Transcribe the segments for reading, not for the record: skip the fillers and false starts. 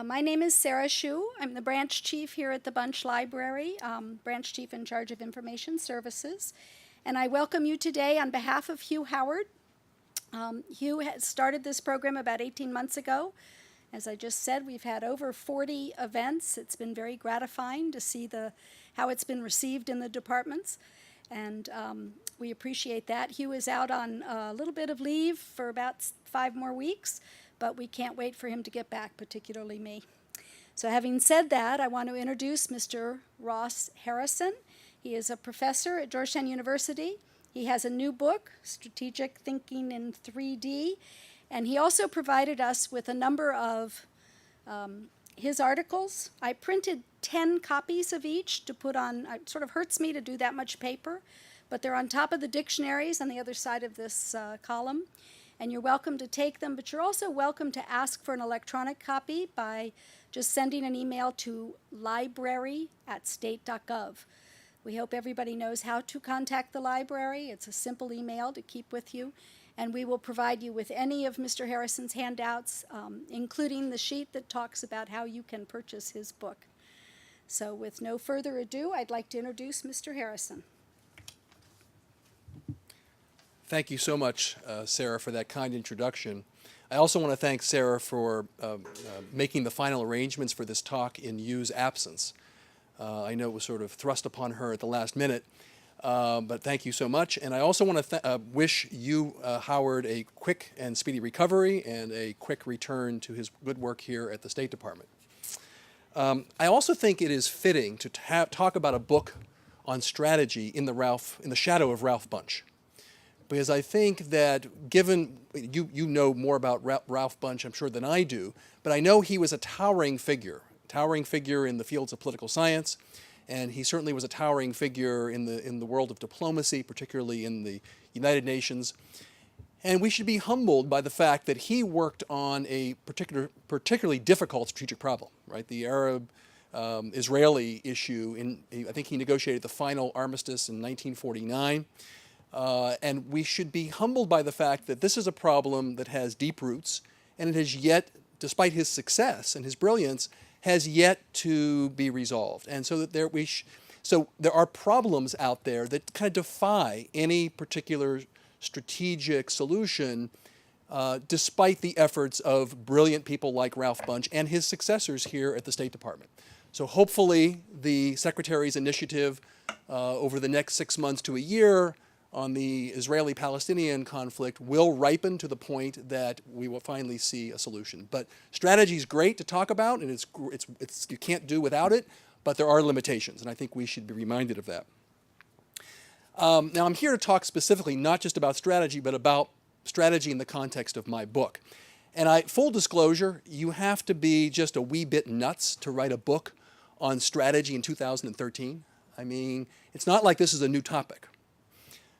My name is Sarah Shu. I'm the branch chief here at the Bunch Library, branch chief in charge of information services. And I welcome you today on behalf of Hugh Howard. Hugh has started this program about 18 months ago. As I just said, we've had over 40 events. It's been very gratifying to see how it's been received in the departments. And we appreciate that. Hugh is out on a little bit of leave for about 5 more weeks, but we can't wait for him to get back, particularly me. So having said that, I want to introduce Mr. Ross Harrison. He is a professor at Georgetown University. He has a new book, Strategic Thinking in 3D, and he also provided us with a number of his articles. I printed 10 copies of each to put on. It sort of hurts me to do that much paper, but they're on top of the dictionaries on the other side of this column. And you're welcome to take them, but you're also welcome to ask for an electronic copy by just sending an email to library@state.gov. We hope everybody knows how to contact the library. It's a simple email to keep with you, and we will provide you with any of Mr. Harrison's handouts, including the sheet that talks about how you can purchase his book. So with no further ado, I'd like to introduce Mr. Harrison. Thank you so much, Sarah, for that kind introduction. I also want to thank Sarah for making the final arrangements for this talk in Hugh's absence. I know it was sort of thrust upon her at the last minute, but thank you so much. And I also want to wish you, Howard, a quick and speedy recovery and a quick return to his good work here at the State Department. I also think it is fitting to talk about a book on strategy in the shadow of Ralph Bunche. Because I think that given, you know more about Ralph Bunche, I'm sure, than I do, but I know he was a towering figure in the fields of political science, and he certainly was a towering figure in the world of diplomacy, particularly in the United Nations. And we should be humbled by the fact that he worked on a particularly difficult strategic problem, right? The Arab-Israeli issue. I think he negotiated the final armistice in 1949. And we should be humbled by the fact that this is a problem that has deep roots, and it has yet, despite his success and his brilliance, has yet to be resolved. And so that there are problems out there that kind of defy any particular strategic solution, despite the efforts of brilliant people like Ralph Bunche and his successors here at the State Department. So hopefully the Secretary's initiative over the next 6 months to a year on the Israeli-Palestinian conflict will ripen to the point that we will finally see a solution. But strategy is great to talk about, and you can't do without it, but there are limitations, and I think we should be reminded of that. Now I'm here to talk specifically not just about strategy, but about strategy in the context of my book. And full disclosure, you have to be just a wee bit nuts to write a book on strategy in 2013. I mean, it's not like this is a new topic.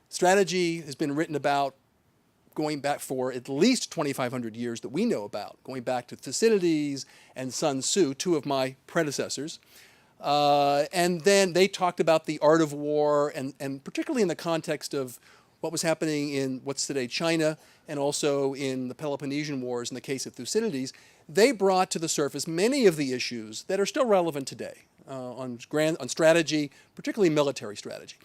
Strategy has been written about going back for at least 2,500 years that we know about, going back to Thucydides and Sun Tzu, two of my predecessors. And then they talked about the art of war, and particularly in the context of what was happening in what's today China, and also in the Peloponnesian Wars in the case of Thucydides. They brought to the surface many of the issues that are still relevant today on strategy, particularly military strategy.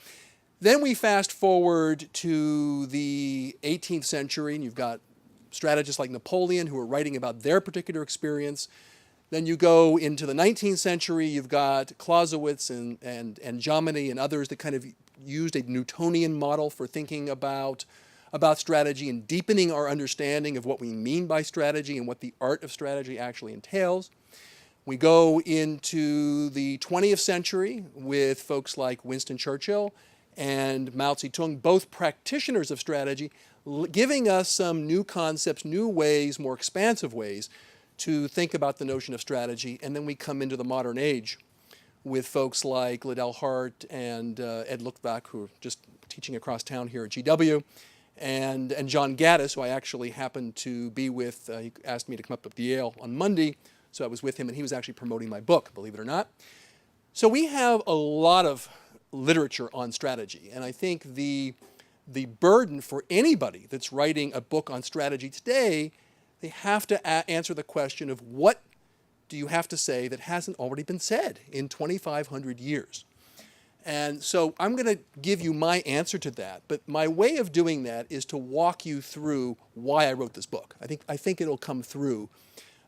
Then we fast forward to the 18th century, and you've got strategists like Napoleon who are writing about their particular experience. Then you go into the 19th century, you've got Clausewitz and Jomini and others that kind of used a Newtonian model for thinking about strategy and deepening our understanding of what we mean by strategy and what the art of strategy actually entails. We go into the 20th century with folks like Winston Churchill and Mao Zedong, both practitioners of strategy, giving us some new concepts, new ways, more expansive ways to think about the notion of strategy. And then we come into the modern age with folks like Liddell Hart and Ed Luckbach, who are just teaching across town here at GW, and John Gaddis, who I actually happened to be with. He asked me to come up to Yale on Monday, so I was with him, and he was actually promoting my book, believe it or not. So we have a lot of literature on strategy, and I think the burden for anybody that's writing a book on strategy today, they have to answer the question of what do you have to say that hasn't already been said in 2,500 years? And so I'm going to give you my answer to that, but my way of doing that is to walk you through why I wrote this book. I think it'll come through.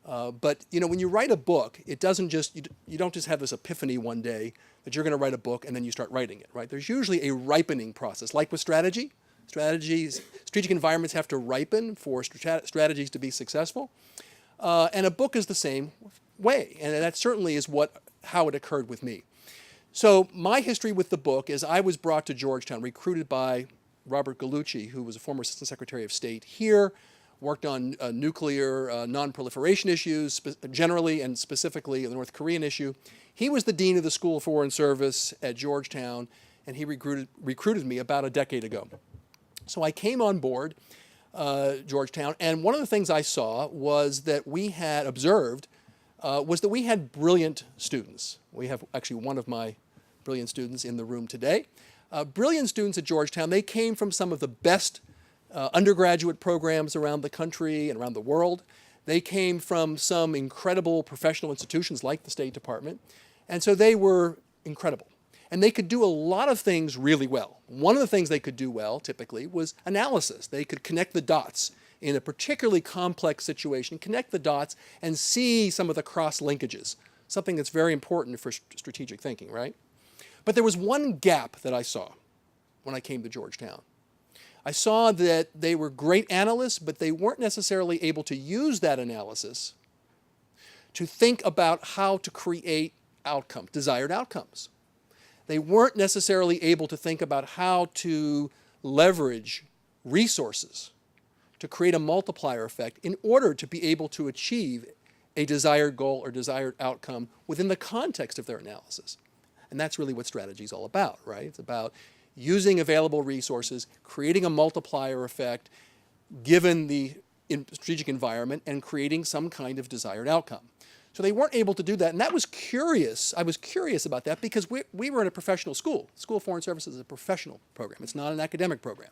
But you know, when you write a book, it doesn't just you don't just have this epiphany one day that you're going to write a book and then you start writing it, right? There's usually a ripening process, like with strategy. Strategic environments have to ripen for strategies to be successful, and a book is the same way, and that certainly is how it occurred with me. So my history with the book is I was brought to Georgetown, recruited by Robert Gallucci, who was a former Assistant Secretary of State here, worked on nuclear non-proliferation issues generally and specifically the North Korean issue. He was the dean of the School of Foreign Service at Georgetown, and he recruited me about a decade ago. So I came on board Georgetown, and one of the things I saw was that we had observed was that we had brilliant students. We have actually one of my brilliant students in the room today. Brilliant students at Georgetown. They came from some of the best undergraduate programs around the country and around the world. They came from some incredible professional institutions like the State Department. And so they were incredible. And they could do a lot of things really well. One of the things they could do well, typically, was analysis. They could connect the dots in a particularly complex situation, connect the dots and see some of the cross-linkages, something that's very important for strategic thinking, right? But there was one gap that I saw when I came to Georgetown. I saw that they were great analysts, but they weren't necessarily able to use that analysis to think about how to create desired outcomes. They weren't necessarily able to think about how to leverage resources to create a multiplier effect in order to be able to achieve a desired goal or desired outcome within the context of their analysis. And that's really what strategy is all about, right? It's about using available resources, creating a multiplier effect given the strategic environment, and creating some kind of desired outcome. So they weren't able to do that, and that was curious. I was curious about that because we were in a professional school. School of Foreign Services is a professional program. It's not an academic program.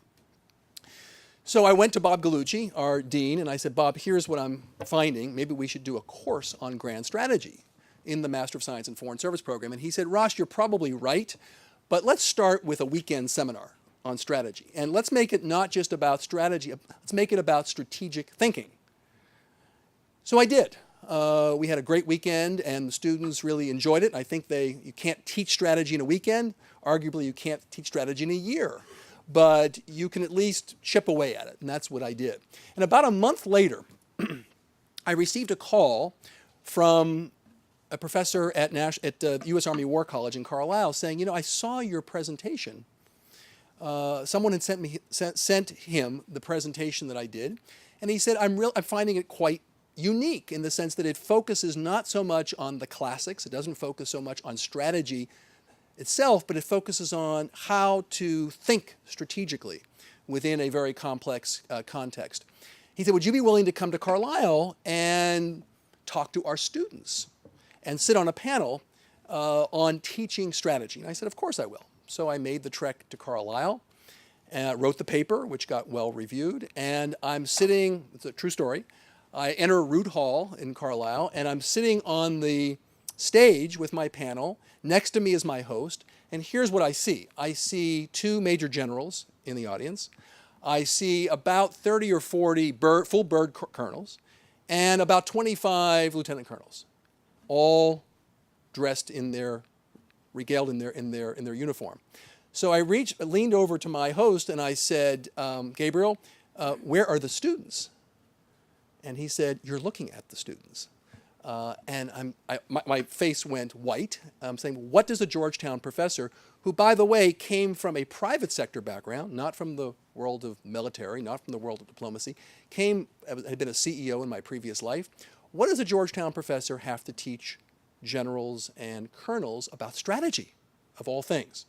So I went to Bob Gallucci, our dean, and I said, Bob, here's what I'm finding. Maybe we should do a course on grand strategy in the Master of Science in Foreign Service program. And he said, Ross, you're probably right, but let's start with a weekend seminar on strategy. And let's make it not just about strategy, let's make it about strategic thinking. So I did. We had a great weekend, and the students really enjoyed it. I think you can't teach strategy in a weekend. Arguably, you can't teach strategy in a year. But you can at least chip away at it, and that's what I did. And about a month later, I received a call from a professor at U.S. Army War College in Carlisle saying, you know, I saw your presentation. Someone had sent him the presentation that I did, and he said, I'm finding it quite unique in the sense that it focuses not so much on the classics, it doesn't focus so much on strategy itself, but it focuses on how to think strategically within a very complex context. He said, would you be willing to come to Carlisle and talk to our students and sit on a panel on teaching strategy? And I said, of course I will. So I made the trek to Carlisle, wrote the paper, which got well reviewed, and I'm sitting, it's a true story, I enter Root Hall in Carlisle, and I'm sitting on the stage with my panel. Next to me is my host, and here's what I see. I see two major generals in the audience. I see about 30 or 40 full bird colonels, and about 25 lieutenant colonels, all dressed regaled in their uniform. So I leaned over to my host, and I said, Gabriel, where are the students? And he said, you're looking at the students. And my face went white. I'm saying, what does a Georgetown professor, who, by the way, came from a private sector background, not from the world of military, not from the world of diplomacy, had been a CEO in my previous life, what does a Georgetown professor have to teach generals and colonels about strategy, of all things?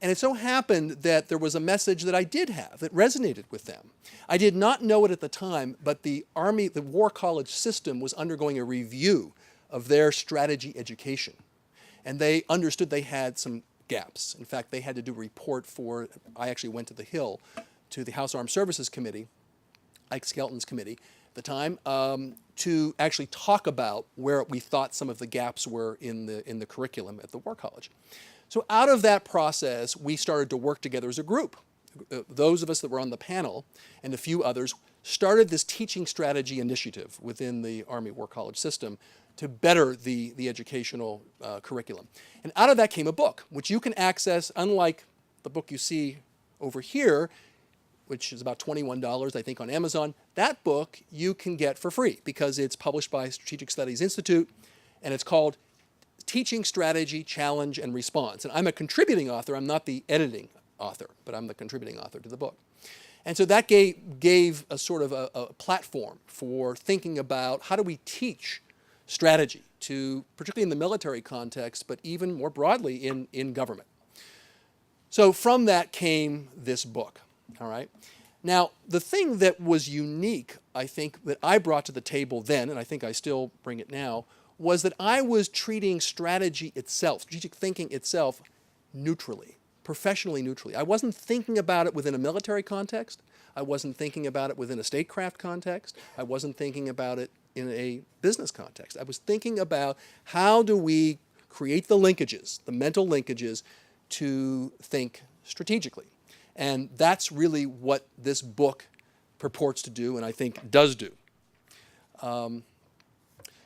And it so happened that there was a message that I did have that resonated with them. I did not know it at the time, but the War College system was undergoing a review of their strategy education. And they understood they had some gaps. In fact, they had to do a report I actually went to the Hill, to the House Armed Services Committee, Ike Skelton's committee, at the time, to actually talk about where we thought some of the gaps were in the curriculum at the War College. So out of that process, we started to work together as a group. Those of us that were on the panel and a few others started this teaching strategy initiative within the Army War College system to better the educational curriculum. And out of that came a book, which you can access, unlike the book you see over here, which is about $21, I think, on Amazon. That book you can get for free because it's published by Strategic Studies Institute, and it's called Teaching Strategy, Challenge, and Response. And I'm a contributing author. I'm not the editing author, but I'm the contributing author to the book. And so that gave a sort of a platform for thinking about how do we teach strategy, particularly in the military context, but even more broadly in government. So from that came this book. All right. Now, the thing that was unique, I think, that I brought to the table then, and I think I still bring it now, was that I was treating strategy itself, strategic thinking itself, neutrally, professionally neutrally. I wasn't thinking about it within a military context. I wasn't thinking about it within a statecraft context. I wasn't thinking about it in a business context. I was thinking about how do we create the linkages, the mental linkages, to think strategically. And that's really what this book purports to do, and I think does do.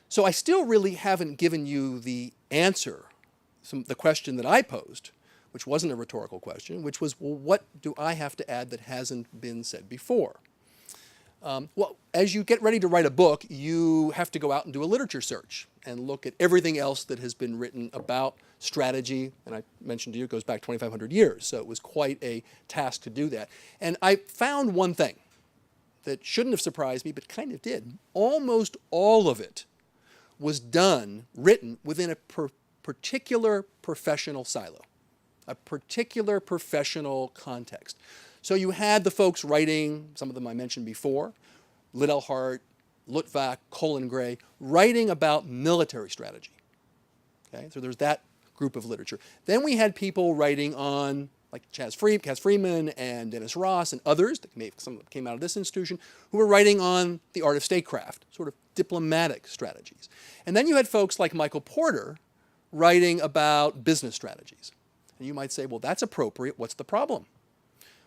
So I still really haven't given you the answer, the question that I posed, which wasn't a rhetorical question, which was, well, what do I have to add that hasn't been said before? Well, as you get ready to write a book, you have to go out and do a literature search and look at everything else that has been written about strategy. And I mentioned to you it goes back 2,500 years, so it was quite a task to do that. And I found one thing that shouldn't have surprised me, but kind of did. Almost all of it was written within a particular professional silo, a particular professional context. So you had the folks writing, some of them I mentioned before, Liddell Hart, Luttwak, Colin Gray, writing about military strategy. Okay, so there's that group of literature. Then we had people writing on, like Cass Freeman and Dennis Ross and others, some of them came out of this institution, who were writing on the art of statecraft, sort of diplomatic strategies. And then you had folks like Michael Porter writing about business strategies. And you might say, well, that's appropriate. What's the problem?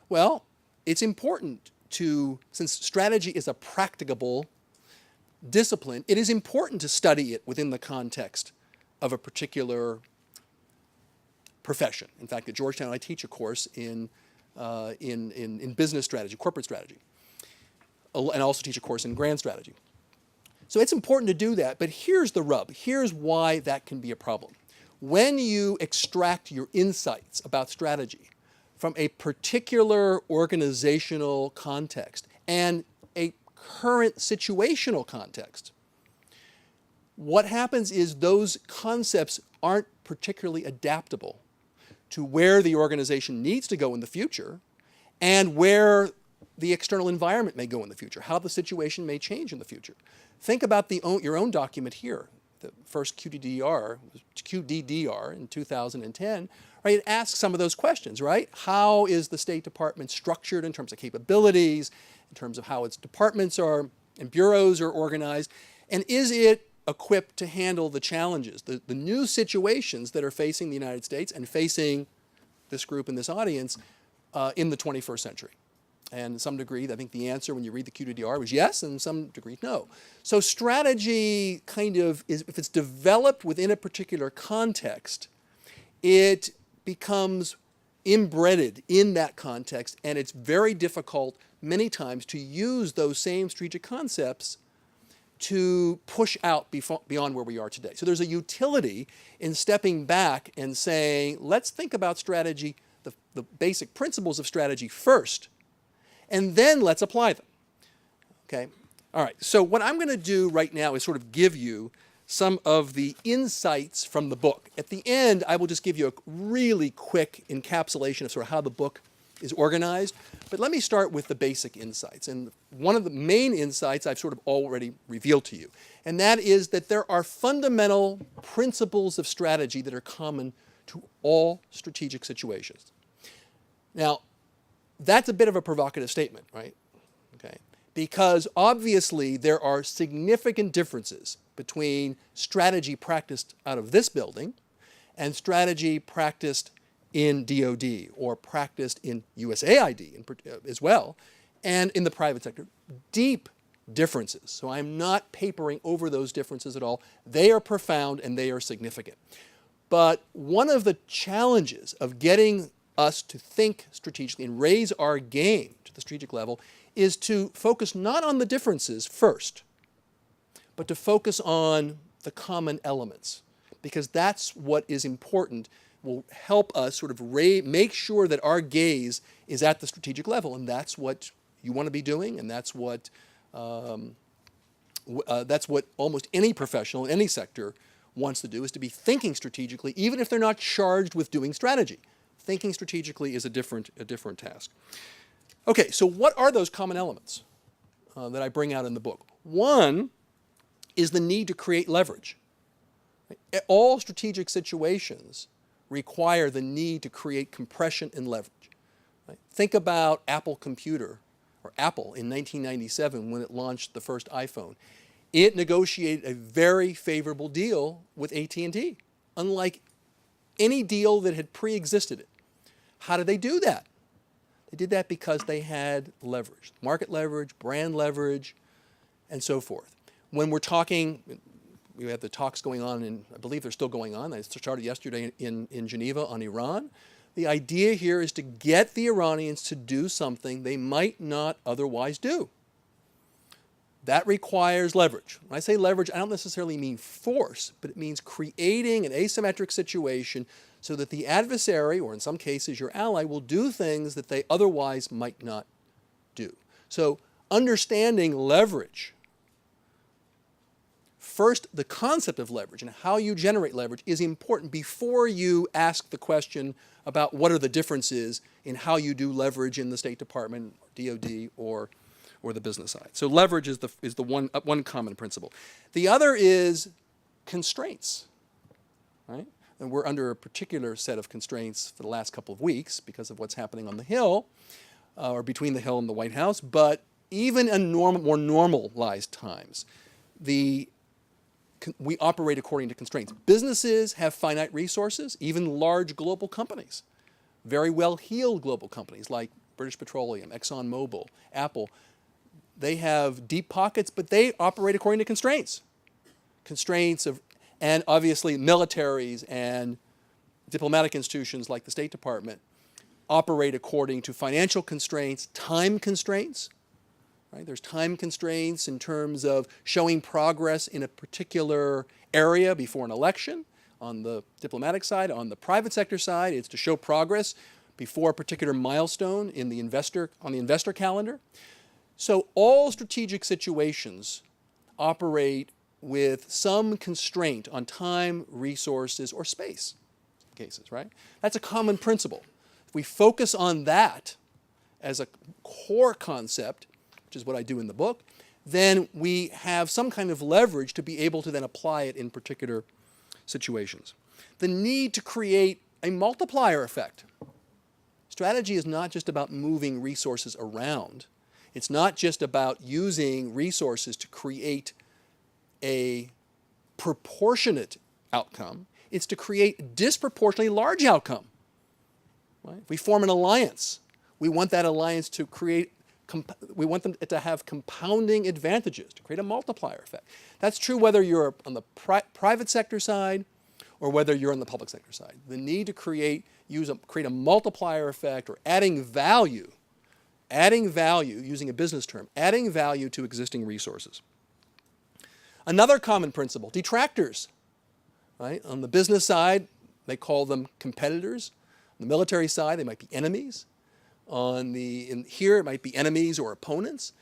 Well, it's important since strategy is a practicable discipline, it is important to study it within the context of a particular profession. In fact, at Georgetown, I teach a course in business strategy, corporate strategy, and also teach a course in grand strategy. So it's important to do that, but here's the rub. Here's why that can be a problem. When you extract your insights about strategy from a particular organizational context and a current situational context, what happens is those concepts aren't particularly adaptable to where the organization needs to go in the future and where the external environment may go in the future, how the situation may change in the future. Think about your own document here, the first QDDR in 2010, right? It asks some of those questions, right? How is the State Department structured in terms of capabilities, in terms of how its departments and bureaus are organized, and is it equipped to handle the challenges, the new situations that are facing the United States and facing this group and this audience in the 21st century? And to some degree, I think the answer when you read the QDDR was yes, and some degree no. So strategy kind of is, if it's developed within a particular context, it becomes embedded in that context, and it's very difficult many times to use those same strategic concepts to push out beyond where we are today. So there's a utility in stepping back and saying, let's think about strategy, the basic principles of strategy first, and then let's apply them. Okay? All right, so what I'm going to do right now is sort of give you some of the insights from the book. At the end, I will just give you a really quick encapsulation of sort of how the book is organized. But let me start with the basic insights. And one of the main insights I've sort of already revealed to you. And that is that there are fundamental principles of strategy that are common to all strategic situations. Now, that's a bit of a provocative statement, right? Okay. because obviously there are significant differences between strategy practiced out of this building and strategy practiced in DoD or practiced in USAID as well, and in the private sector. Deep differences. So I'm not papering over those differences at all. They are profound and they are significant. But one of the challenges of getting us to think strategically and raise our game to the strategic level is to focus not on the differences first, but to focus on the common elements, because that's what is important, will help us sort of make sure that our gaze is at the strategic level, and that's what you want to be doing, and that's what almost any professional in any sector wants to do, is to be thinking strategically, even if they're not charged with doing strategy. Thinking strategically is a different task. Okay, so what are those common elements that I bring out in the book? One is the need to create leverage. All strategic situations require the need to create compression and leverage. Think about Apple Computer, or Apple in 1997 when it launched the first iPhone. It negotiated a very favorable deal with AT&T, unlike any deal that had pre-existed it. How did they do that? They did that because they had leverage, market leverage, brand leverage, and so forth. When we're talking, we have the talks going on, and I believe they're still going on. They started yesterday in Geneva on Iran. The idea here is to get the Iranians to do something they might not otherwise do. That requires leverage. When I say leverage, I don't necessarily mean force, but it means creating an asymmetric situation so that the adversary, or in some cases your ally, will do things that they otherwise might not do. So understanding leverage, first, the concept of leverage and how you generate leverage is important before you ask the question about what are the differences in how you do leverage in the State Department, DoD, or the business side. So leverage is the one common principle. The other is constraints, right? And we're under a particular set of constraints for the last couple of weeks because of what's happening on the Hill, or between the Hill and the White House. But even in more normalized times, we operate according to constraints. Businesses have finite resources, even large global companies, very well-heeled global companies like British Petroleum, ExxonMobil, Apple. They have deep pockets, but they operate according to constraints. And obviously militaries and diplomatic institutions like the State Department operate according to financial constraints, time constraints. Right? There's time constraints in terms of showing progress in a particular area before an election. On the diplomatic side, on the private sector side, it's to show progress before a particular milestone on the investor calendar. So all strategic situations operate with some constraint on time, resources, or space cases, right? That's a common principle. If we focus on that as a core concept, which is what I do in the book, then we have some kind of leverage to be able to then apply it in particular situations. The need to create a multiplier effect. Strategy is not just about moving resources around. It's not just about using resources to create a proportionate outcome. It's to create a disproportionately large outcome. Right? If we form an alliance, we want that alliance to create we want them to have compounding advantages, to create a multiplier effect. That's true whether you're on the private sector side or whether you're on the public sector side. The need to create a multiplier effect, or adding value, using a business term, adding value to existing resources. Another common principle, detractors. Right? On the business side, they call them competitors. On the military side, they might be enemies. Here, it might be enemies or opponents.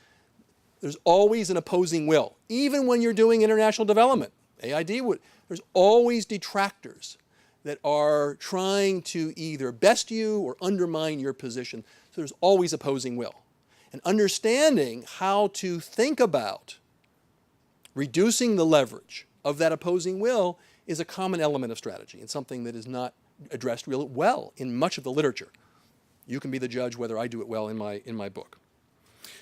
There's always an opposing will. Even when you're doing international development, there's always detractors that are trying to either best you or undermine your position. So there's always opposing will. And understanding how to think about reducing the leverage of that opposing will is a common element of strategy, and something that is not addressed really well in much of the literature. You can be the judge whether I do it well in my book.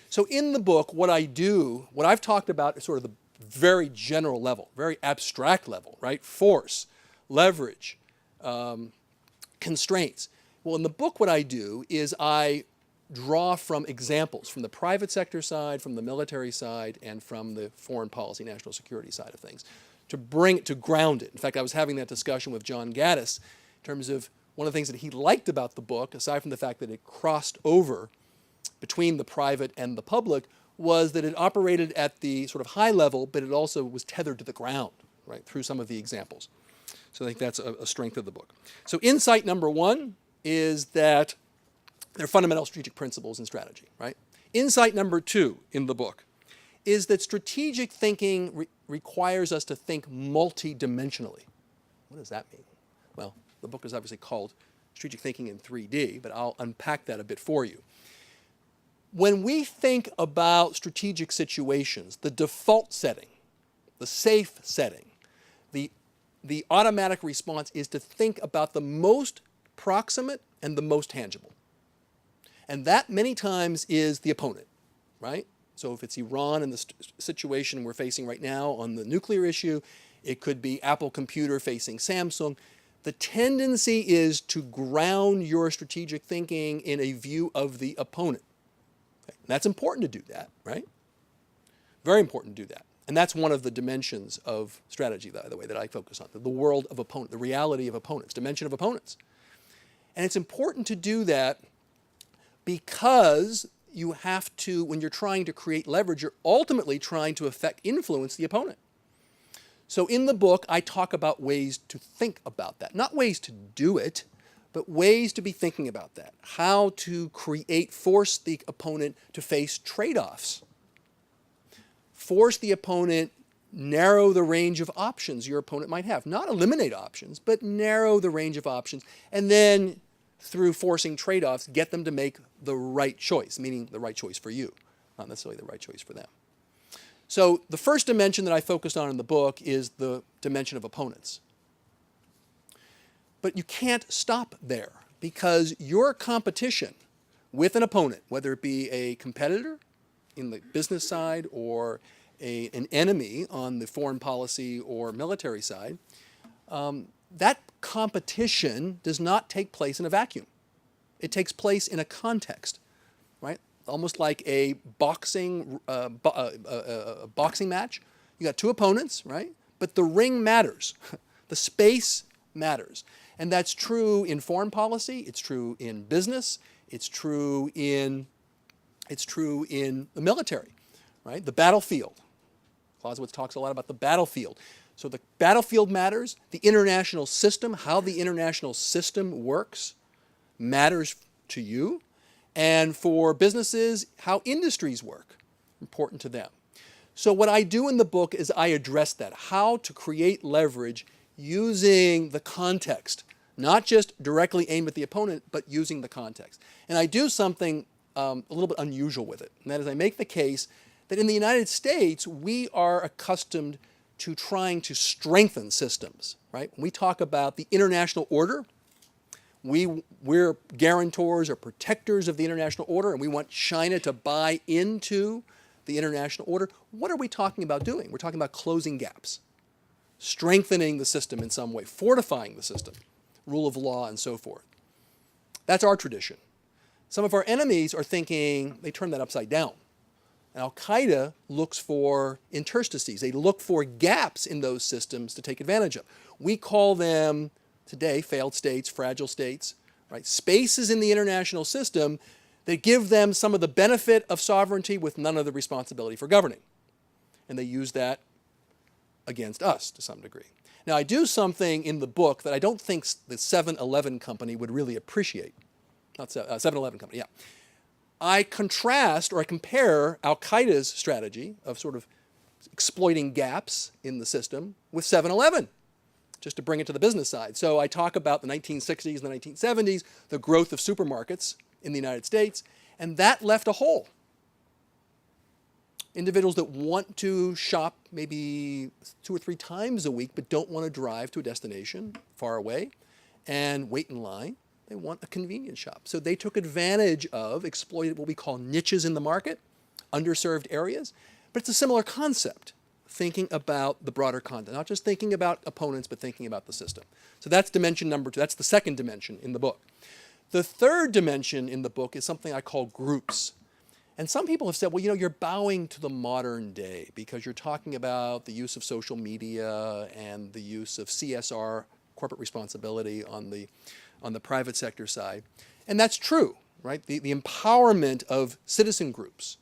So in the book, what I've talked about is sort of the very general level, very abstract level, right? Force, leverage, constraints. Well, in the book, what I do is I draw from examples from the private sector side, from the military side, and from the foreign policy, national security side of things to ground it. In fact, I was having that discussion with John Gaddis in terms of one of the things that he liked about the book, aside from the fact that it crossed over between the private and the public, was that it operated at the sort of high level, but it also was tethered to the ground, right, through some of the examples. So I think that's a strength of the book. So insight number one is that there are fundamental strategic principles in strategy, right? Insight number two in the book is that strategic thinking requires us to think multidimensionally. What does that mean? Well, the book is obviously called Strategic Thinking in 3D, but I'll unpack that a bit for you. When we think about strategic situations, the default setting, the safe setting, the automatic response is to think about the most proximate and the most tangible. And that many times is the opponent, right? So if it's Iran and the situation we're facing right now on the nuclear issue, it could be Apple Computer facing Samsung. The tendency is to ground your strategic thinking in a view of the opponent. Okay? And that's important to do that, right? Very important to do that. And that's one of the dimensions of strategy, by the way, that I focus on, the world of opponents, the reality of opponents, dimension of opponents. And it's important to do that because you have to, when you're trying to create leverage, you're ultimately trying to influence the opponent. So in the book, I talk about ways to think about that. Not ways to do it, but ways to be thinking about that. How to force the opponent to face trade-offs. Force the opponent, narrow the range of options your opponent might have. Not eliminate options, but narrow the range of options. And then through forcing trade-offs, get them to make the right choice, meaning the right choice for you, not necessarily the right choice for them. So the first dimension that I focused on in the book is the dimension of opponents. But you can't stop there because your competition with an opponent, whether it be a competitor in the business side or an enemy on the foreign policy or military side, that competition does not take place in a vacuum. It takes place in a context, right? Almost like a boxing match. You got two opponents, right? But the ring matters. The space matters. And that's true in foreign policy. It's true in business. It's true in the military, right? The battlefield. Clausewitz talks a lot about the battlefield. So the battlefield matters. The international system, how the international system works, matters to you. And for businesses, how industries work, important to them. So what I do in the book is I address that, how to create leverage using the context, not just directly aimed at the opponent, but using the context. And I do something a little bit unusual with it, and that is I make the case that in the United States, we are accustomed to trying to strengthen systems, right? When we talk about the international order, we're guarantors or protectors of the international order, and we want China to buy into the international order. What are we talking about doing? We're talking about closing gaps, strengthening the system in some way, fortifying the system, rule of law, and so forth. That's our tradition. Some of our enemies are thinking, they turn that upside down. And Al-Qaeda looks for interstices. They look for gaps in those systems to take advantage of. We call them today failed states, fragile states, right? Spaces in the international system that give them some of the benefit of sovereignty with none of the responsibility for governing. And they use that against us to some degree. Now, I do something in the book that I don't think the 7-Eleven company would really appreciate. Not 7-Eleven company, yeah. I contrast or I compare Al-Qaeda's strategy of sort of exploiting gaps in the system with 7-Eleven, just to bring it to the business side. So I talk about the 1960s and the 1970s, the growth of supermarkets in the United States, and that left a hole. Individuals that want to shop maybe 2 or 3 times a week but don't want to drive to a destination far away and wait in line. They want a convenience shop. So they took advantage of, exploited what we call niches in the market, underserved areas. But it's a similar concept, thinking about the broader content, not just thinking about opponents, but thinking about the system. So that's dimension number 2. That's the second dimension in the book. The third dimension in the book is something I call groups. And some people have said, well, you're bowing to the modern day because you're talking about the use of social media and the use of CSR, corporate responsibility, on the private sector side. And that's true, right? The empowerment of citizen groups,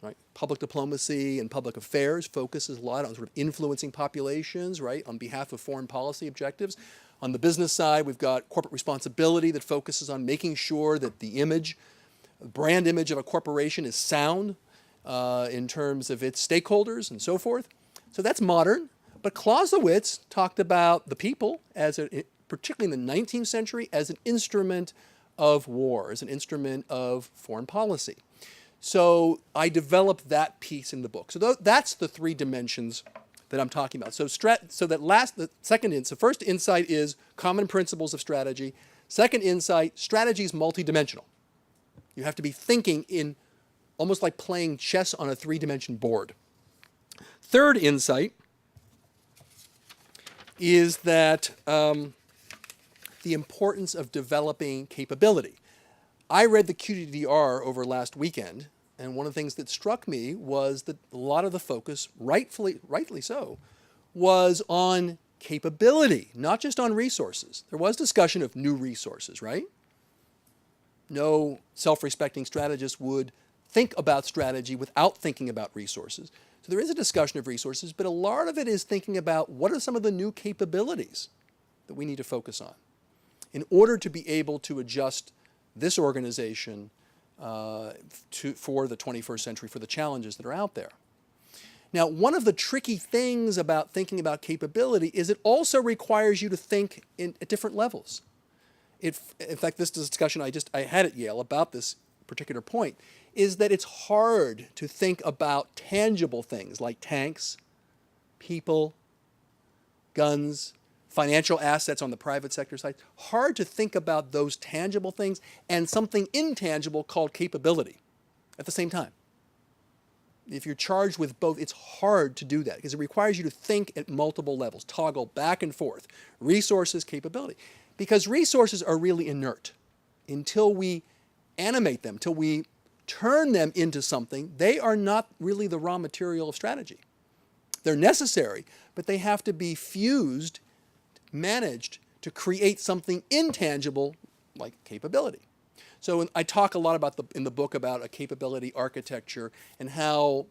right? Public diplomacy and public affairs focuses a lot on sort of influencing populations, right, on behalf of foreign policy objectives. On the business side, we've got corporate responsibility that focuses on making sure that the brand image of a corporation is sound in terms of its stakeholders and so forth. So that's modern. But Clausewitz talked about the people, particularly in the 19th century, as an instrument of war, as an instrument of foreign policy. So I developed that piece in the book. So that's the 3 dimensions that I'm talking about. So the first insight is common principles of strategy. Second insight, strategy is multidimensional. You have to be thinking in almost like playing chess on a 3-dimension board. Third insight is that the importance of developing capability. I read the QTDR over last weekend, and one of the things that struck me was that a lot of the focus, rightly so, was on capability, not just on resources. There was discussion of new resources, right? No self-respecting strategist would think about strategy without thinking about resources. So there is a discussion of resources, but a lot of it is thinking about what are some of the new capabilities that we need to focus on in order to be able to adjust this organization for the 21st century, for the challenges that are out there. Now, one of the tricky things about thinking about capability is it also requires you to think at different levels. In fact, this discussion I had at Yale about this particular point is that it's hard to think about tangible things like tanks, people, guns, financial assets on the private sector side. Hard to think about those tangible things and something intangible called capability at the same time. If you're charged with both, it's hard to do that because it requires you to think at multiple levels, toggle back and forth, resources, capability. Because resources are really inert. Until we animate them, until we turn them into something, they are not really the raw material of strategy. They're necessary, but they have to be fused, managed to create something intangible like capability. So I talk a lot about in the book about a capability architecture and how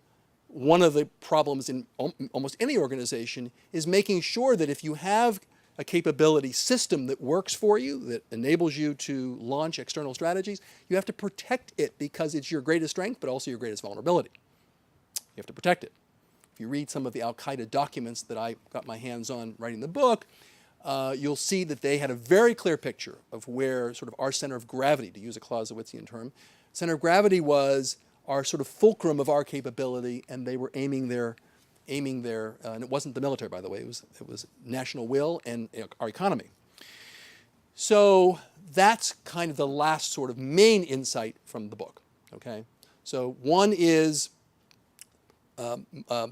one of the problems in almost any organization is making sure that if you have a capability system that works for you, that enables you to launch external strategies, you have to protect it because it's your greatest strength, but also your greatest vulnerability. You have to protect it. If you read some of the Al-Qaeda documents that I got my hands on writing the book, you'll see that they had a very clear picture of where sort of our center of gravity, to use a Clausewitzian term, center of gravity was our sort of fulcrum of our capability, and they were aiming their, and it wasn't the military, by the way, it was national will and our economy. So that's kind of the last sort of main insight from the book, okay? So one is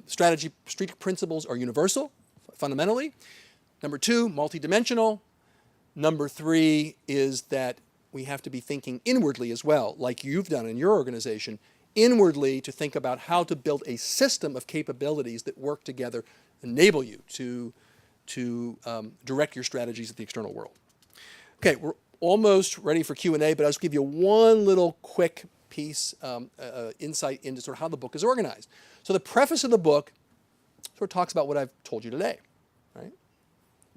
strategic principles are universal, fundamentally. Number 2, multidimensional. Number 3 is that we have to be thinking inwardly as well, like you've done in your organization, inwardly to think about how to build a system of capabilities that work together, enable you to direct your strategies at the external world. Okay, we're almost ready for Q&A, but I'll just give you one little quick piece, insight into sort of how the book is organized. So the preface of the book sort of talks about what I've told you today, right?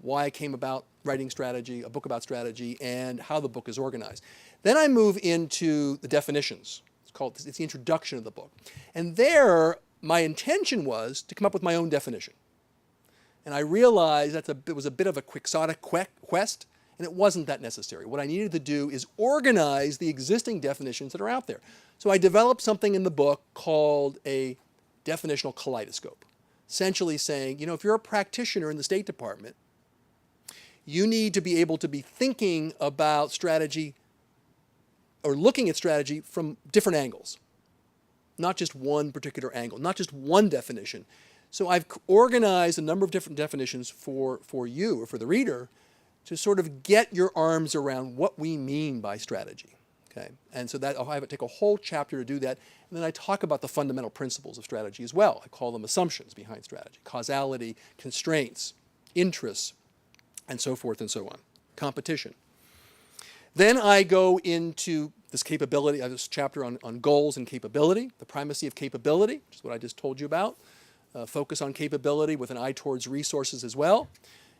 Why I came about writing strategy, a book about strategy, and how the book is organized. Then I move into the definitions. It's the introduction of the book. And there, my intention was to come up with my own definition. And I realized it was a bit of a quixotic quest, and it wasn't that necessary. What I needed to do is organize the existing definitions that are out there. So I developed something in the book called a definitional kaleidoscope, essentially saying, if you're a practitioner in the State Department, you need to be able to be thinking about strategy or looking at strategy from different angles. not just one particular angle, not just one definition. So I've organized a number of different definitions for you or for the reader to sort of get your arms around what we mean by strategy. Okay? And so that I'll have it take a whole chapter to do that. And then I talk about the fundamental principles of strategy as well. I call them assumptions behind strategy: causality, constraints, interests, and so forth and so on. Competition. Then I go into this capability, this chapter on goals and capability, the primacy of capability, which is what I just told you about. Focus on capability with an eye towards resources as well.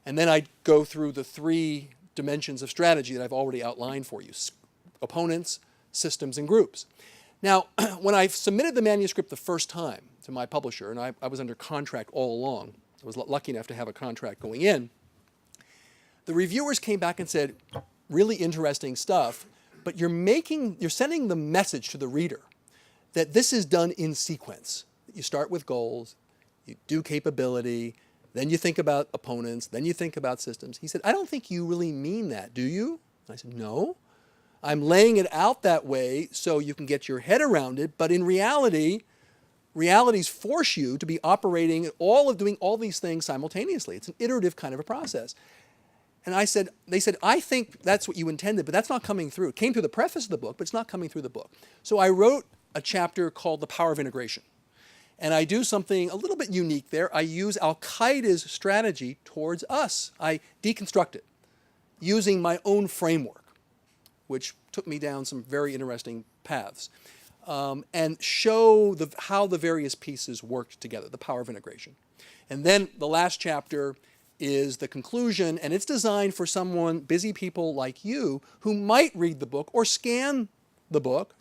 And then I go through the 3 dimensions of strategy that I've already outlined for you: opponents, systems, and groups. Now, when I submitted the manuscript the first time to my publisher, and I was under contract all along, I was lucky enough to have a contract going in, the reviewers came back and said, really interesting stuff, but you're sending the message to the reader that this is done in sequence. You start with goals, you do capability, then you think about opponents, then you think about systems. He said, I don't think you really mean that, do you? And I said, no. I'm laying it out that way so you can get your head around it, but in reality, realities force you to be operating doing all these things simultaneously. It's an iterative kind of a process. And they said, I think that's what you intended, but that's not coming through. It came through the preface of the book, but it's not coming through the book. So I wrote a chapter called The Power of Integration. And I do something a little bit unique there. I use Al-Qaeda's strategy towards us. I deconstruct it using my own framework, which took me down some very interesting paths, and show how the various pieces worked together, the power of integration. And then the last chapter is the conclusion, and it's designed for busy people like you, who might read the book or skim the book,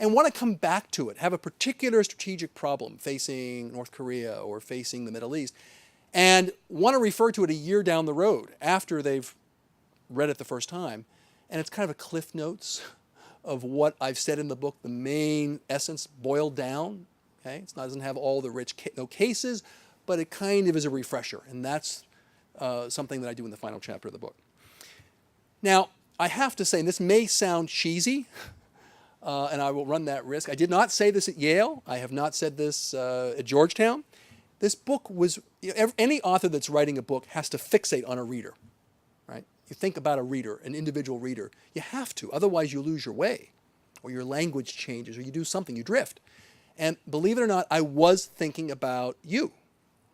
and want to come back to it, have a particular strategic problem facing North Korea or facing the Middle East, and want to refer to it a year down the road after they've read it the first time. And it's kind of a cliff notes of what I've said in the book, the main essence boiled down. Okay? It doesn't have all the rich cases, but it kind of is a refresher. And that's something that I do in the final chapter of the book. Now, I have to say, and this may sound cheesy, and I will run that risk. I did not say this at Yale. I have not said this at Georgetown. This book was, any author that's writing a book has to fixate on a reader, right? You think about a reader, an individual reader. You have to, otherwise you lose your way, or your language changes, or you do something, you drift. And believe it or not, I was thinking about you,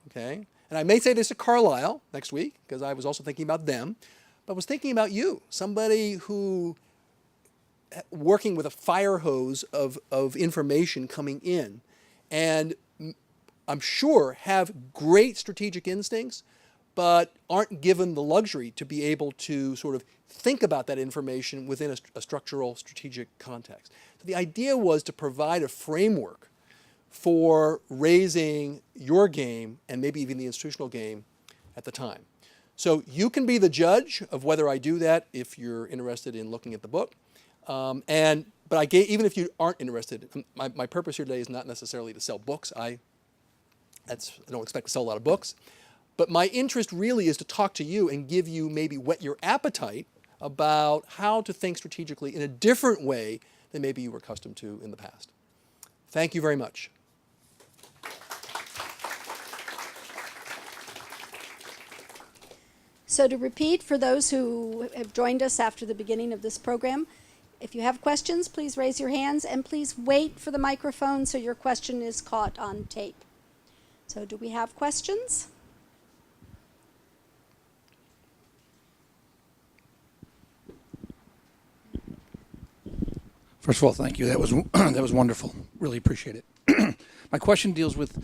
okay? And I may say this to Carlisle next week, because I was also thinking about them, but I was thinking about you, somebody who, working with a fire hose of information coming in, and I'm sure have great strategic instincts, but aren't given the luxury to be able to sort of think about that information within a structural strategic context. So the idea was to provide a framework for raising your game and maybe even the institutional game at the time. So you can be the judge of whether I do that if you're interested in looking at the book. But even if you aren't interested, my purpose here today is not necessarily to sell books. I don't expect to sell a lot of books. But my interest really is to talk to you and give you, maybe whet your appetite about how to think strategically in a different way than maybe you were accustomed to in the past. Thank you very much. So to repeat, for those who have joined us after the beginning of this program, if you have questions, please raise your hands, and please wait for the microphone so your question is caught on tape. So do we have questions? First of all, thank you. That was that was wonderful. Really appreciate it. My question deals with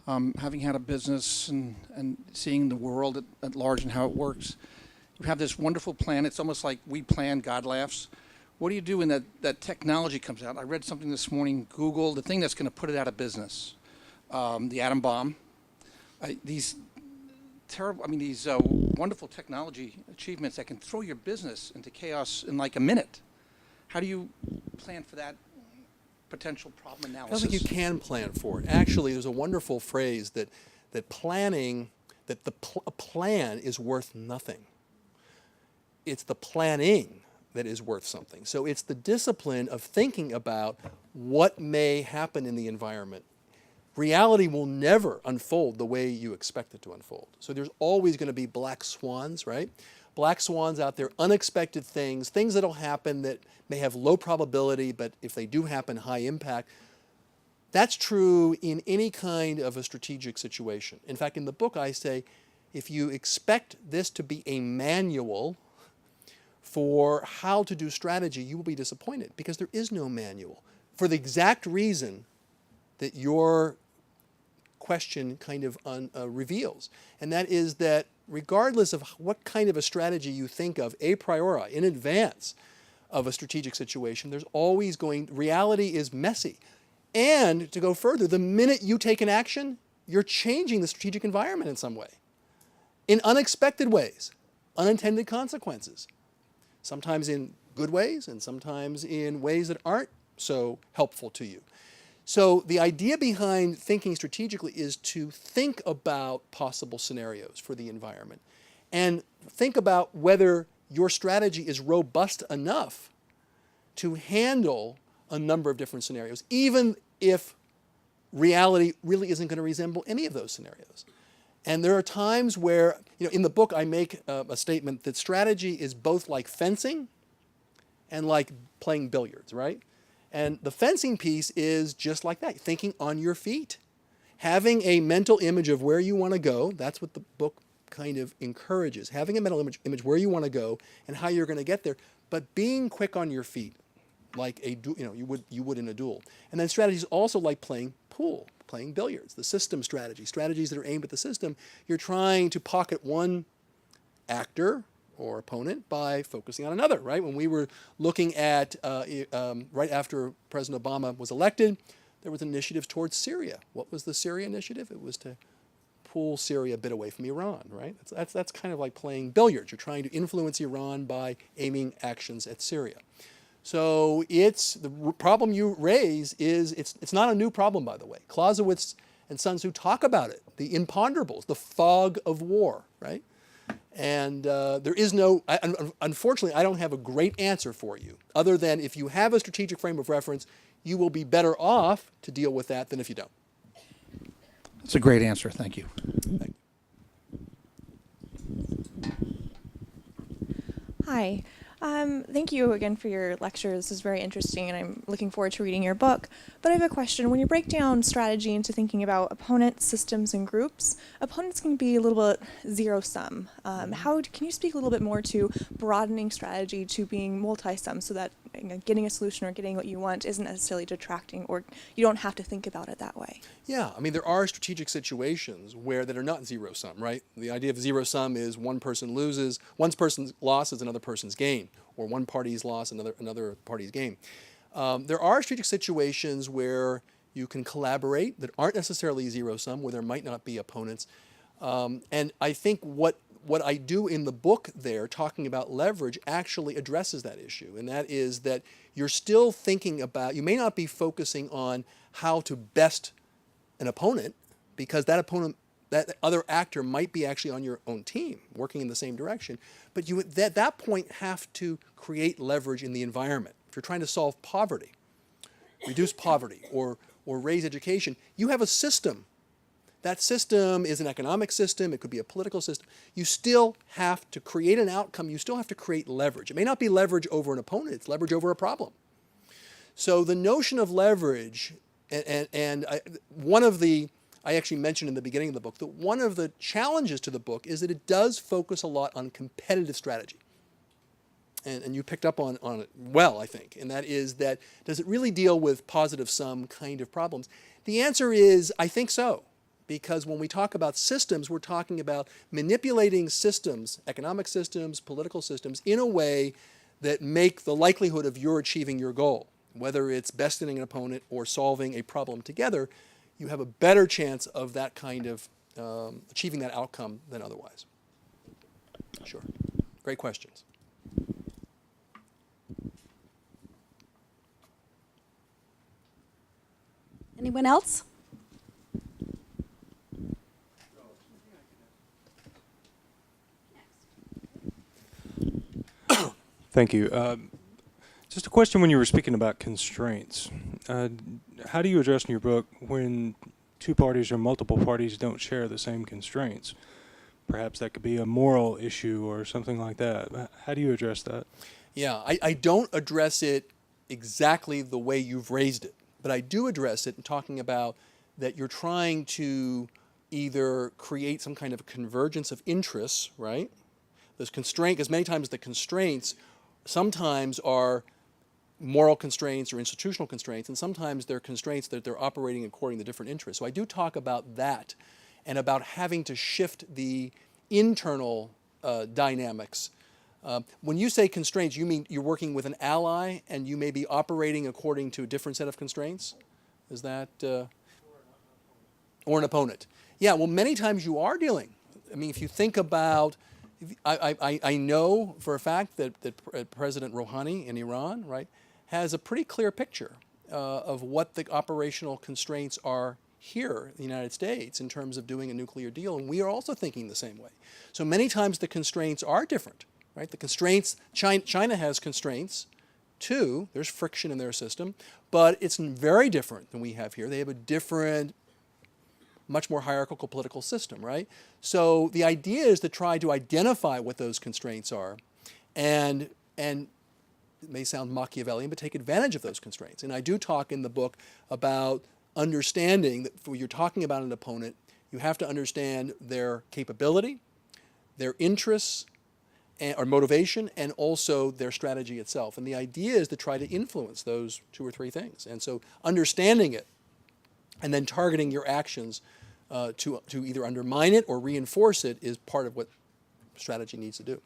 having had a business and seeing the world at large and how it works. You have this wonderful plan. It's almost like we plan, God laughs. What do you do when that technology comes out? I read something this morning, Google, the thing that's going to put it out of business, the atom bomb. These wonderful technology achievements that can throw your business into chaos in like a minute. How do you plan for that potential problem analysis? I don't think you can plan for it. Actually, there's a wonderful phrase that a plan is worth nothing. It's the planning that is worth something. So it's the discipline of thinking about what may happen in the environment. Reality will never unfold the way you expect it to unfold. So there's always going to be black swans, right? Black swans out there, unexpected things that'll happen that may have low probability, but if they do happen, high impact. That's true in any kind of a strategic situation. In fact, in the book I say, if you expect this to be a manual for how to do strategy, you will be disappointed because there is no manual for the exact reason that your question kind of reveals. And that is that regardless of what kind of a strategy you think of a priori, in advance of a strategic situation, there's always reality is messy. And to go further, the minute you take an action, you're changing the strategic environment in some way, in unexpected ways, unintended consequences, sometimes in good ways and sometimes in ways that aren't so helpful to you. So the idea behind thinking strategically is to think about possible scenarios for the environment and think about whether your strategy is robust enough to handle a number of different scenarios, even if reality really isn't going to resemble any of those scenarios. And there are times where, in the book I make a statement that strategy is both like fencing and like playing billiards, right? And the fencing piece is just like that, thinking on your feet. Having a mental image of where you want to go, that's what the book kind of encourages. Having a mental image where you want to go and how you're going to get there, but being quick on your feet, like you would in a duel. And then strategy is also like playing pool, playing billiards, the system strategies that are aimed at the system. You're trying to pocket one actor or opponent by focusing on another, right? When we were looking at, right after President Obama was elected, there was initiatives towards Syria. What was the Syria initiative? It was to pull Syria a bit away from Iran, right? That's kind of like playing billiards. You're trying to influence Iran by aiming actions at Syria. So the problem you raise is, it's not a new problem, by the way. Clausewitz and Sun Tzu talk about it, the imponderables, the fog of war, right? And there is unfortunately, I don't have a great answer for you, other than if you have a strategic frame of reference, you will be better off to deal with that than if you don't. That's a great answer. Thank you. Thank you. Hi. Thank you again for your lecture. This is very interesting, and I'm looking forward to reading your book. But I have a question. When you break down strategy into thinking about opponents, systems, and groups, opponents can be a little bit zero-sum. Can you speak a little bit more to broadening strategy to being multi-sum so that getting a solution or getting what you want isn't necessarily detracting, or you don't have to think about it that way? Yeah, I mean, there are strategic situations that are not zero-sum, right? The idea of zero-sum is one person's loss is another person's gain, or one party's loss, another party's gain. There are strategic situations where you can collaborate that aren't necessarily zero-sum, where there might not be opponents. And I think what I do in the book there, talking about leverage, actually addresses that issue. And that is that you're still thinking about, you may not be focusing on how to best an opponent, because that other actor might be actually on your own team, working in the same direction. But you at that point have to create leverage in the environment. If you're trying to solve poverty, reduce poverty, or raise education, you have a system. That system is an economic system. It could be a political system. You still have to create an outcome. You still have to create leverage. It may not be leverage over an opponent. It's leverage over a problem. So the notion of leverage, I actually mentioned in the beginning of the book that one of the challenges to the book is that it does focus a lot on competitive strategy. And you picked up on it well, I think. And that is that, does it really deal with positive sum kind of problems? The answer is, I think so. Because when we talk about systems, we're talking about manipulating systems, economic systems, political systems, in a way that make the likelihood of your achieving your goal, whether it's besting an opponent or solving a problem together, you have a better chance of that kind of achieving that outcome than otherwise. Sure. Great questions. Anyone else? Thank you. Just a question when you were speaking about constraints. How do you address in your book when two parties or multiple parties don't share the same constraints? Perhaps that could be a moral issue or something like that. How do you address that? Yeah, I don't address it exactly the way you've raised it, but I do address it in talking about that you're trying to either create some kind of convergence of interests, right? This constraint, because many times the constraints sometimes are moral constraints or institutional constraints, and sometimes they're constraints that they're operating according to different interests. So I do talk about that and about having to shift the internal dynamics. When you say constraints, you mean you're working with an ally and you may be operating according to a different set of constraints? Is that? Or an opponent. Yeah, well, many times you are dealing. I mean, if you think about, I know for a fact that President Rouhani in Iran, right, has a pretty clear picture of what the operational constraints are here in the United States in terms of doing a nuclear deal, and we are also thinking the same way. So many times the constraints are different, right? The constraints, China has constraints too, there's friction in their system, but it's very different than we have here. They have a different, much more hierarchical political system, right? So the idea is to try to identify what those constraints are and it may sound Machiavellian, but take advantage of those constraints. And I do talk in the book about understanding that when you're talking about an opponent, you have to understand their capability, their interests, or motivation, and also their strategy itself. And the idea is to try to influence those two or three things. And so understanding it and then targeting your actions to either undermine it or reinforce it is part of what strategy needs to do.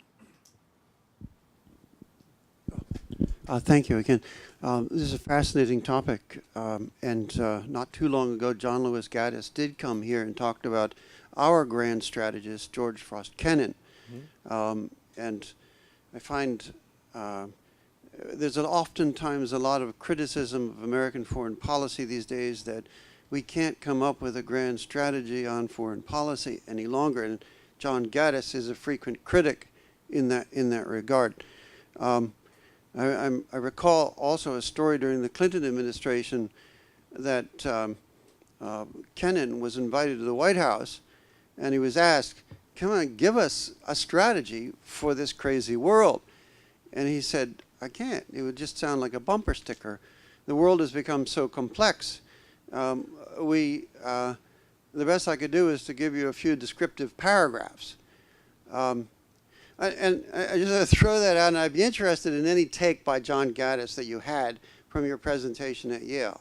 Thank you again. This is a fascinating topic, and not too long ago, John Lewis Gaddis did come here and talked about our grand strategist, George Frost Kennan. And I find there's oftentimes a lot of criticism of American foreign policy these days that we can't come up with a grand strategy on foreign policy any longer. And John Gaddis is a frequent critic in that regard. I recall also a story during the Clinton administration that Kennan was invited to the White House and he was asked, come on, give us a strategy for this crazy world. And he said, I can't. It would just sound like a bumper sticker. The world has become so complex. The best I could do is to give you a few descriptive paragraphs. And I just throw that out, and I'd be interested in any take by John Gaddis that you had from your presentation at Yale.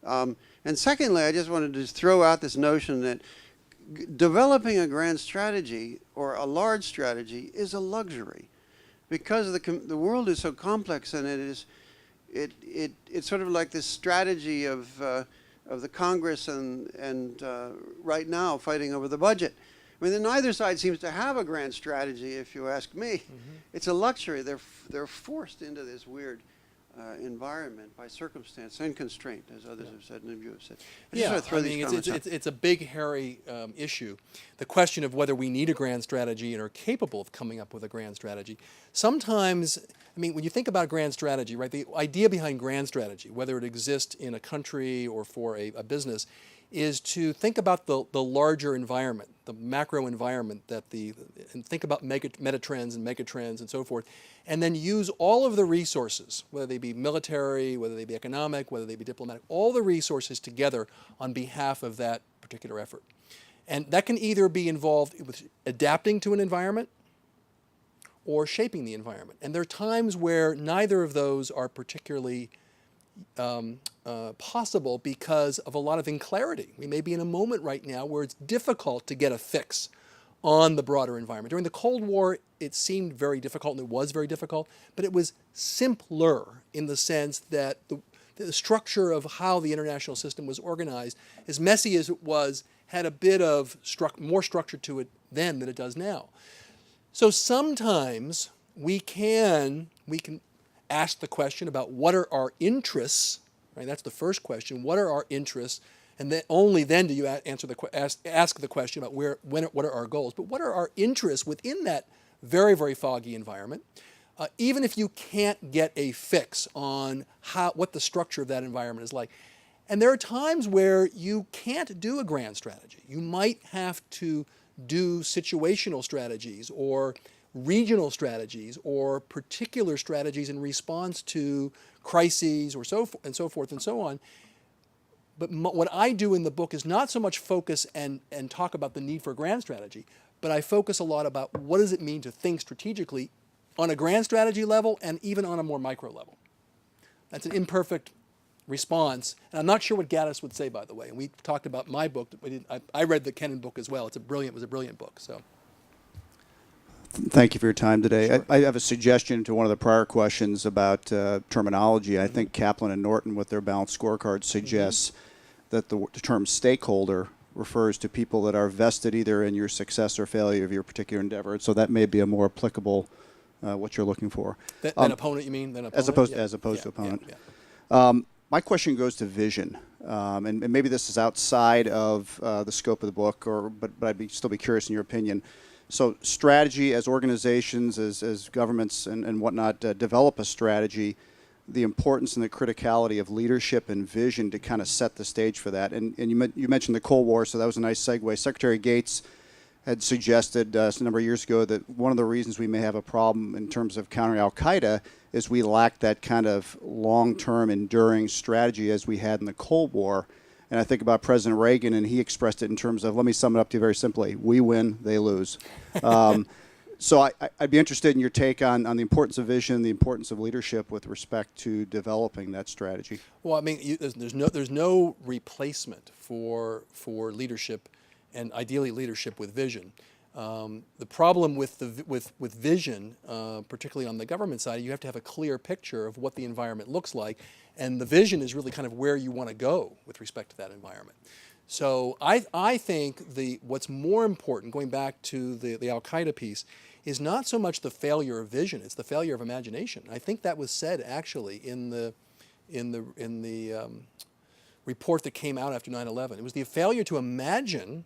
And secondly, I just wanted to throw out this notion that developing a grand strategy or a large strategy is a luxury, because the world is so complex, and it's sort of like this strategy of the Congress and right now fighting over the budget. I mean, neither side seems to have a grand strategy, if you ask me. It's a luxury. They're forced into this weird environment by circumstance and constraint, as others have said and you have said. It's a big, hairy issue. The question of whether we need a grand strategy and are capable of coming up with a grand strategy. Sometimes, I mean, when you think about grand strategy, right, the idea behind grand strategy, whether it exists in a country or for a business, is to think about the larger environment, the macro environment, and think about metatrends and megatrends and so forth, and then use all of the resources, whether they be military, whether they be economic, whether they be diplomatic, all the resources together on behalf of that particular effort. And that can either be involved with adapting to an environment or shaping the environment. And there are times where neither of those are particularly possible because of a lot of unclarity. We may be in a moment right now where it's difficult to get a fix on the broader environment. During the Cold War, it seemed very difficult, and it was very difficult, but it was simpler in the sense that the structure of how the international system was organized, as messy as it was, had a bit of more structure to it then than it does now. So sometimes we can ask the question about what are our interests, right? That's the first question. What are our interests? And then only then do you ask the question about what are our goals. But what are our interests within that very, very foggy environment? even if you can't get a fix on what the structure of that environment is like. And there are times where you can't do a grand strategy. You might have to do situational strategies or regional strategies or particular strategies in response to crises or so forth and so on. But what I do in the book is not so much focus and talk about the need for a grand strategy, but I focus a lot about what does it mean to think strategically on a grand strategy level and even on a more micro level. That's an imperfect response, and I'm not sure what Gaddis would say, by the way. And we talked about my book. I read the Kennan book as well. It was a brilliant book. So. Thank you for your time today. Sure. I have a suggestion to one of the prior questions about terminology. I think Kaplan and Norton, with their balanced scorecard, suggests that the term stakeholder refers to people that are vested either in your success or failure of your particular endeavor. So that may be a more applicable what you're looking for. Than opponent, you mean? Than opponent? As opposed to opponent. Yeah. My question goes to vision, and maybe this is outside of the scope of the book, but I'd still be curious in your opinion. So strategy, as organizations, as governments and whatnot develop a strategy, the importance and the criticality of leadership and vision to kind of set the stage for that. And you mentioned the Cold War, so that was a nice segue. Secretary Gates had suggested a number of years ago that one of the reasons we may have a problem in terms of countering al-Qaeda is we lack that kind of long-term enduring strategy as we had in the Cold War. And I think about President Reagan, and he expressed it in terms of, let me sum it up to you very simply, we win, they lose. So I'd be interested in your take on the importance of vision, the importance of leadership with respect to developing that strategy. Well, I mean, there's no replacement for leadership, and ideally leadership with vision. The problem with vision, particularly on the government side, you have to have a clear picture of what the environment looks like, and the vision is really kind of where you want to go with respect to that environment. So I think what's more important, going back to the al-Qaeda piece, is not so much the failure of vision; it's the failure of imagination. I think that was said actually in the report that came out after 9/11. It was the failure to imagine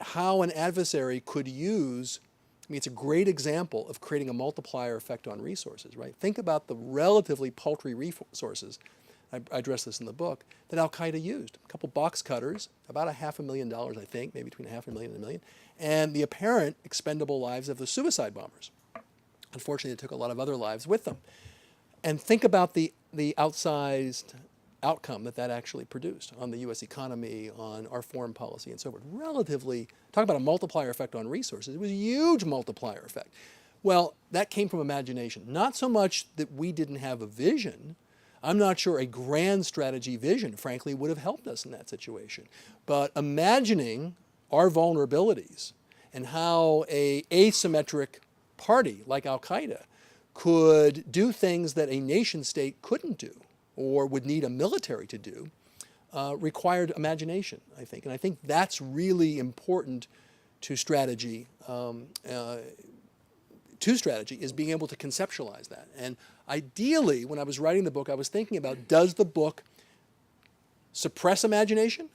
how an adversary could use. I mean, it's a great example of creating a multiplier effect on resources, right? Think about the relatively paltry resources, I address this in the book, that al-Qaeda used. A couple box cutters, about $500,000, I think, maybe between $500,000 and $1 million, and the apparent expendable lives of the suicide bombers. Unfortunately, it took a lot of other lives with them. And think about the outsized outcome that actually produced on the U.S. economy, on our foreign policy, and so forth. Relatively, talk about a multiplier effect on resources. It was a huge multiplier effect. Well, that came from imagination. Not so much that we didn't have a vision. I'm not sure a grand strategy vision, frankly, would have helped us in that situation. But imagining our vulnerabilities and how an asymmetric party like al-Qaeda could do things that a nation state couldn't do or would need a military to do, required imagination, I think. And I think that's really important to strategy. Is being able to conceptualize that. And ideally, when I was writing the book, I was thinking about, does the book suppress imagination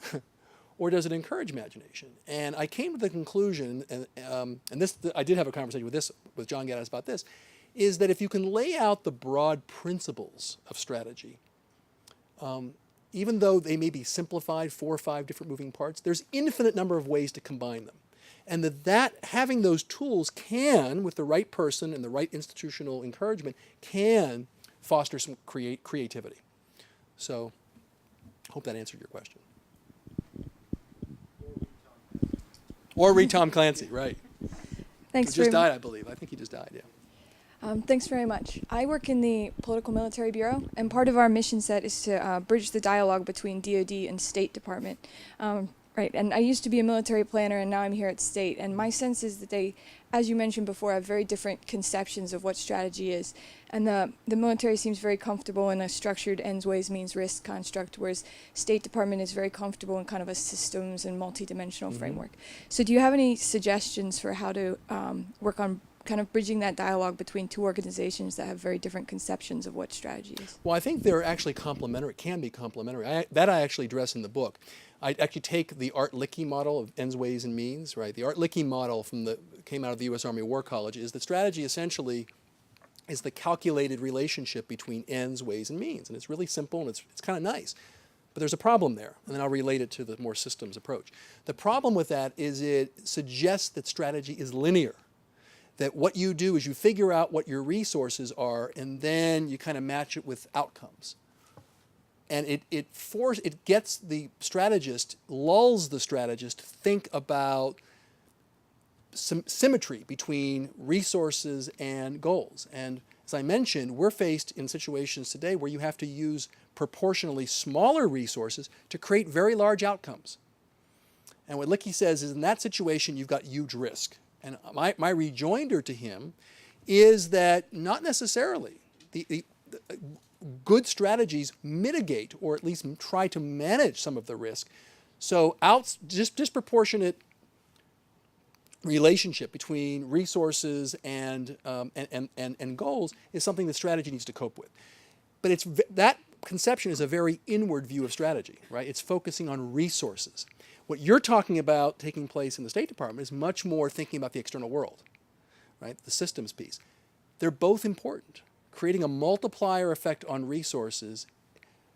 or does it encourage imagination? And I came to the conclusion, and I did have a conversation with John Gaddis about this, is that if you can lay out the broad principles of strategy, even though they may be simplified, 4 or 5 different moving parts, there's infinite number of ways to combine them. And that having those tools can, with the right person and the right institutional encouragement, can foster some creativity. So, hope that answered your question. Or read Tom Clancy, right? Thanks He just died, I believe. I think he just died, yeah. Thanks very much. I work in the Political Military Bureau, and part of our mission set is to bridge the dialogue between DoD and State Department. Right, and I used to be a military planner, and now I'm here at State, and my sense is that they, as you mentioned before, have very different conceptions of what strategy is. And the military seems very comfortable in a structured ends, ways, means, risk construct, whereas State Department is very comfortable in kind of a systems and multidimensional framework. So do you have any suggestions for how to work on kind of bridging that dialogue between two organizations that have very different conceptions of what strategy is? Well, I think they're actually complementary, can be complementary. I actually address in the book. I actually take the Art Lickey model of ends, ways, and means, right? The Art Lickey model came out of the U.S. Army War College is that strategy essentially is the calculated relationship between ends, ways, and means. And it's really simple and it's kind of nice. But there's a problem there, and then I'll relate it to the more systems approach. The problem with that is it suggests that strategy is linear. That what you do is you figure out what your resources are, and then you kind of match it with outcomes. And it gets the strategist, lulls the strategist to think about symmetry between resources and goals. And as I mentioned, we're faced in situations today where you have to use proportionally smaller resources to create very large outcomes. And what Licky says is in that situation, you've got huge risk. And my rejoinder to him is that not necessarily. The good strategies mitigate or at least try to manage some of the risk. So disproportionate relationship between resources and goals is something that strategy needs to cope with. But that conception is a very inward view of strategy, right? It's focusing on resources. What you're talking about taking place in the State Department is much more thinking about the external world, right? The systems piece. They're both important. Creating a multiplier effect on resources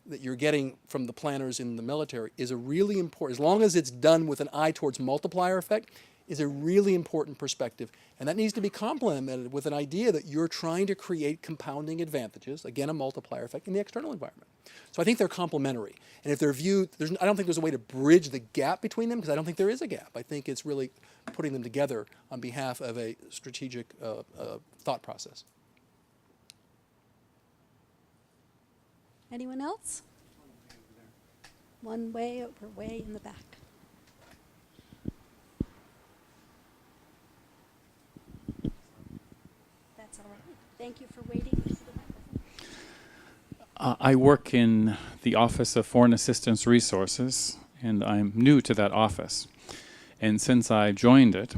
that you're getting from the planners in the military is a really important, as long as it's done with an eye towards multiplier effect, is a really important perspective. And that needs to be complemented with an idea that you're trying to create compounding advantages, again, a multiplier effect in the external environment. So I think they're complementary. And if they're viewed, I don't think there's a way to bridge the gap between them, because I don't think there is a gap. I think it's really putting them together on behalf of a strategic thought process. Anyone else? One way over, way in the back. That's all right. Thank you for waiting. I work in the Office of Foreign Assistance Resources, and I'm new to that office. And since I joined it,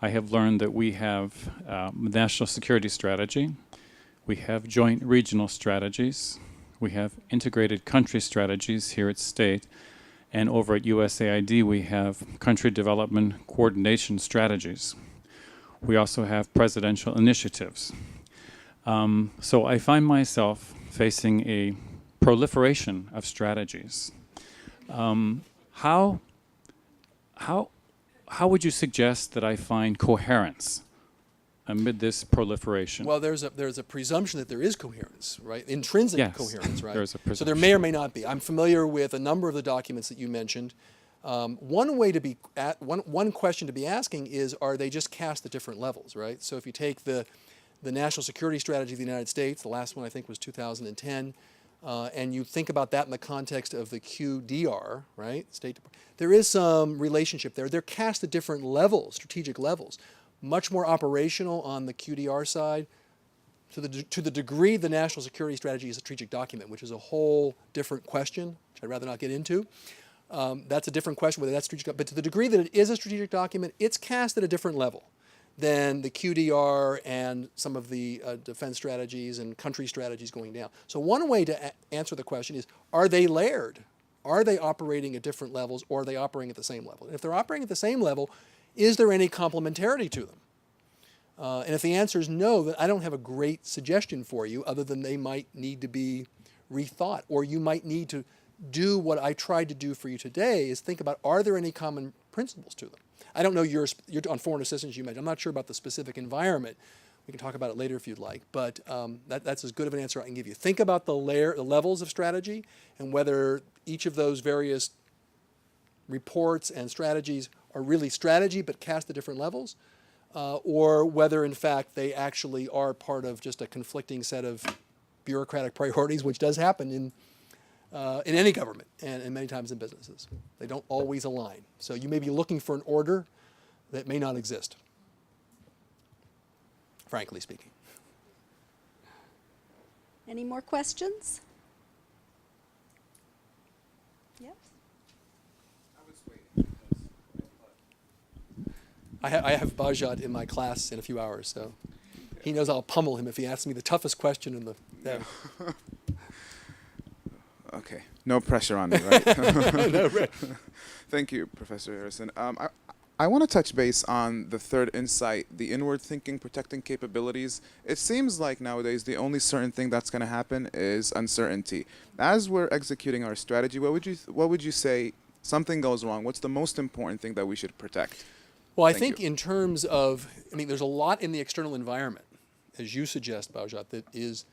I have learned that we have national security strategy, we have joint regional strategies, we have integrated country strategies here at State, and over at USAID we have country development coordination strategies. We also have presidential initiatives. So I find myself facing a proliferation of strategies. How would you suggest that I find coherence amid this proliferation? Well, there's a presumption that there is coherence, right? Intrinsic Yes, coherence, right? there's a So there presumption. may or may not be. I'm familiar with a number of the documents that you mentioned. One question to be asking is, are they just cast at different levels, right? So if you take the national security strategy of the United States, the last one I think was 2010, and you think about that in the context of the QDR, right? State Department, there is some relationship there. They're cast at different levels, strategic levels. Much more operational on the QDR side, to the degree the national security strategy is a strategic document, which is a whole different question, which I'd rather not get into. That's a different question, whether that's strategic, but to the degree that it is a strategic document, it's cast at a different level than the QDR and some of the defense strategies and country strategies going down. So one way to answer the question is, are they layered? Are they operating at different levels, or are they operating at the same level? And if they're operating at the same level, is there any complementarity to them? And if the answer is no, then I don't have a great suggestion for you, other than they might need to be rethought, or you might need to do what I tried to do for you today, is think about, are there any common principles to them? I don't know, you're on foreign assistance, you mentioned. I'm not sure about the specific environment. We can talk about it later if you'd like, but that's as good of an answer I can give you. Think about the levels of strategy, and whether each of those various reports and strategies are really strategy but cast at different levels, or whether in fact they actually are part of just a conflicting set of bureaucratic priorities, which does happen in any government and many times in businesses. They don't always align. So you may be looking for an order that may not exist, frankly speaking. Any more questions? Yes. I have Bajat in my class in a few hours, so he knows I'll pummel him if he asks me the toughest question in the day. Okay, no pressure on me, right? No, right. Thank you, Professor Harrison. I I want to touch base on the third insight, the inward thinking, protecting capabilities. It seems like nowadays the only certain thing that's going to happen is uncertainty. As we're executing our strategy, what would you say something goes wrong? What's the most important thing that we should protect? Well, I Thank think in terms of, I mean, there's a lot in the external environment, as you suggest, Bajat, that is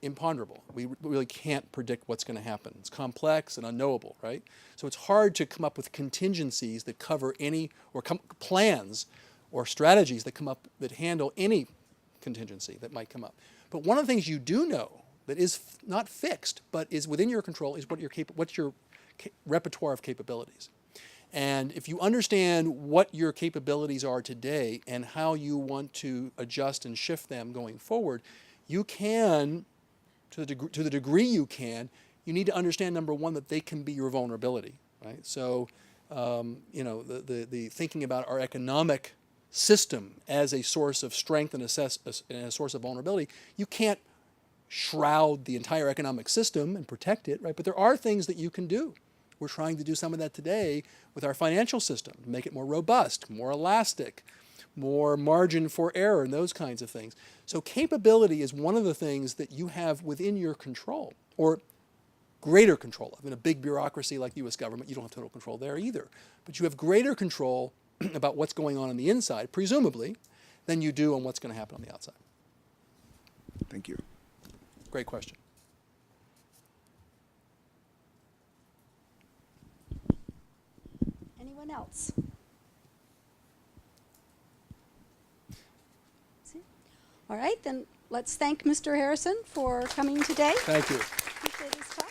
imponderable. We really can't predict what's going to happen. It's complex and unknowable, right? So it's hard to come up with contingencies that cover any, or plans or strategies that come up that handle any contingency that might come up. But one of the things you do know that is not fixed, but is within your control, is what's your repertoire of capabilities. And if you understand what your capabilities are today and how you want to adjust and shift them going forward, you can, to the degree you can, you need to understand, number one, that they can be your vulnerability, right? So, you know, the thinking about our economic system as a source of strength and a source of vulnerability, you can't shroud the entire economic system and protect it, right? But there are things that you can do. We're trying to do some of that today with our financial system, to make it more robust, more elastic, more margin for error, and those kinds of things. So capability is one of the things that you have within your control, or greater control of. In a big bureaucracy like the U.S. government, you don't have total control there either. But you have greater control about what's going on the inside, presumably, than you do on what's going to happen on the outside. Thank you. Great question. Anyone else? All right, then let's thank Mr. Harrison for coming today. Thank you. Appreciate his talk.